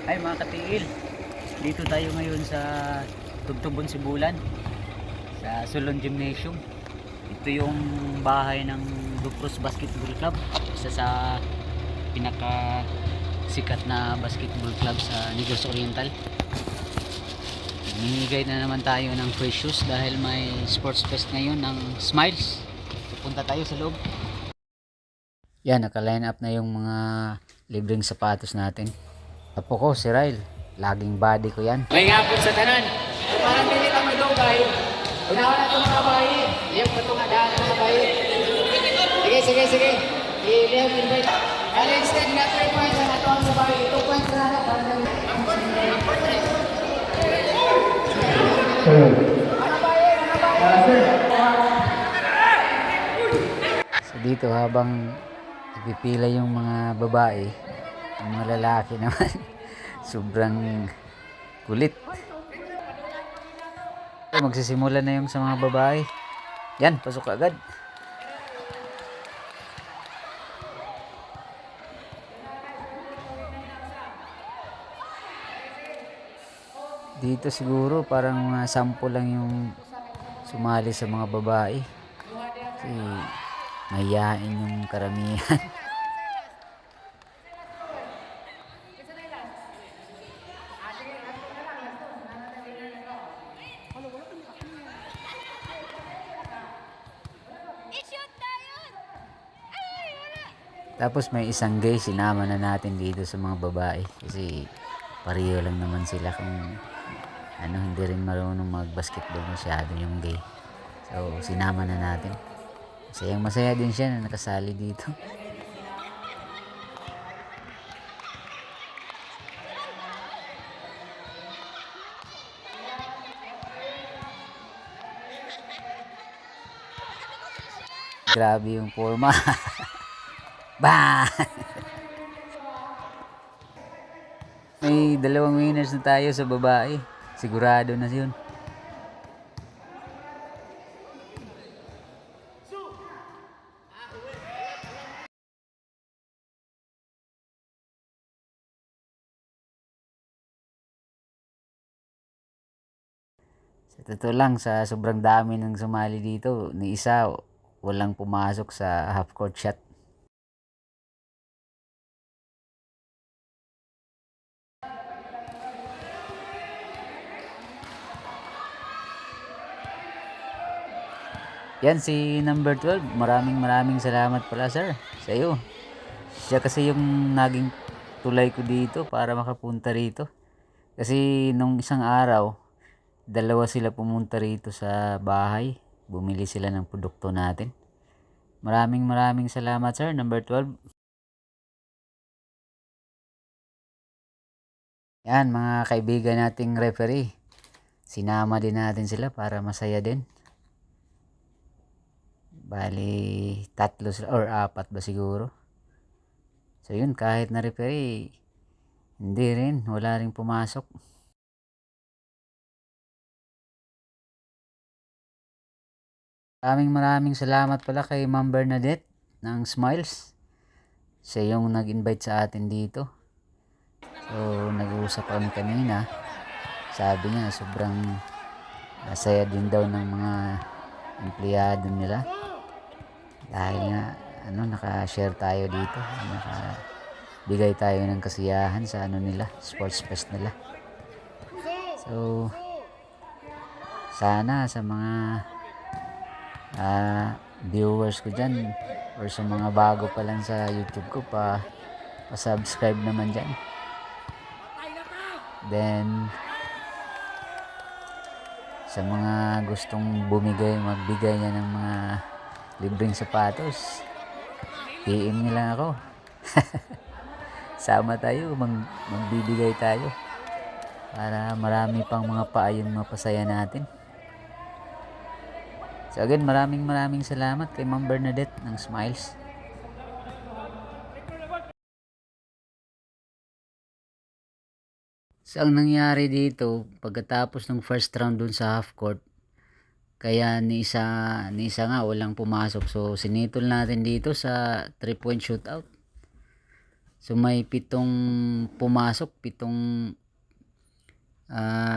Ay mga katiil, dito tayo ngayon sa Tugtugon, Sibulan, sa Solon Gymnasium. Ito yung bahay ng Ducros Basketball Club, isa sa pinaka sikat na basketball club sa Negros Oriental. Namimigay na naman tayo ng free shoes dahil may sports fest ngayon ng Smiles. Pupunta tayo sa loob. Yan, naka-line up na yung mga libreng sapatos natin. Apo ko, si Ryle. Laging body ko yan. May ngapon sa tanan. So, parang pilit ang madugay. Unawa na ito mga bayi. Iyong patungadaan ng mga bayi. Sige. Iyong invite. Kaya instead na 3 points na ito ang sa bayi. 2 points na na. So dito habang ipipila yung mga babae, ang mga lalaki naman sobrang kulit. So, magsisimula na yung sa mga babae. Yan, pasok agad. Dito siguro parang mga sample lang yung sumali sa mga babae. Kasi mahihain yung karamihan. Tapos may isang gay, sinama na natin dito sa mga babae. Kasi pareho lang naman sila kung hindi rin marunong mag-basketball masyado yung gay. So sinama na natin. Masaya din siya na nakasali dito. Grabe yung forma. Bah! May 2 winners na tayo sa babae. Sigurado na yun. Sa totoo lang, sa sobrang dami ng sumali dito, ni isa walang pumasok sa half court shot. Yan si number 12. Maraming salamat pala sir sa iyo. Siya kasi yung naging tulay ko dito para makapunta rito. Kasi nung isang araw, 2 sila pumunta rito sa bahay. Bumili sila ng produkto natin. Maraming salamat sir, number 12. Yan mga kaibigan nating referee. Sinama din natin sila para masaya din. Bali 3 sila or 4 ba siguro. So yun, kahit na referee, hindi rin, wala rin pumasok. Maraming salamat pala kay Ma'am Bernadette ng Smiles. Siya yung nag-invite sa atin dito. So nag-uusap kami kanina. Sabi niya sobrang masaya din daw ng mga empleyado nila. Dahil nga naka-share tayo dito. Bigay tayo ng kasiyahan sa nila, sports fest nila. So sana sa mga viewers ko dyan or sa mga bago pa lang sa YouTube ko, pa-subscribe naman dyan. Then sa mga gustong magbigay niya ng mga libreng sapatos, PM nyo lang ako. Sama tayo, magbibigay tayo para marami pang mga paayong mapasaya natin. So again, maraming salamat kay Ma'am Bernadette ng Smiles. So ang nangyari dito, pagkatapos ng first round dun sa half court, kaya ni isa nga walang pumasok. So sinitol natin dito sa 3-point shootout. So may 7 pumasok, 7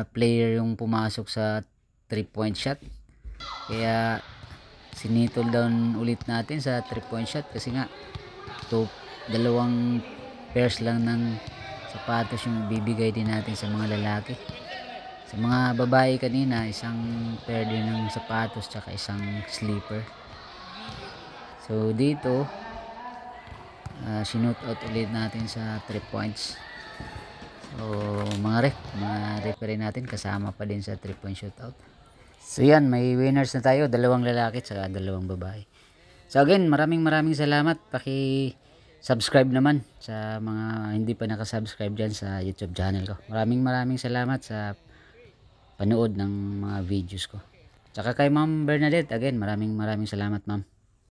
player yung pumasok sa 3-point shot. Kaya sinitol down ulit natin sa 3-point shot kasi nga dalawang pairs lang ng sapatos yung bibigay din natin sa mga lalaki. Sa mga babae kanina, isang pair din ng sapatos tsaka isang slipper. So dito sinut out ulit natin sa 3 points. So mga referee natin kasama pa din sa 3-point shootout. So yan, may winners na tayo, 2 lalaki at 2 babae. So again, maraming salamat. Subscribe naman sa mga hindi pa nakasubscribe dyan sa YouTube channel ko. Maraming salamat sa panood ng mga videos ko. Tsaka kay Ma'am Bernadette, again, maraming salamat, ma'am.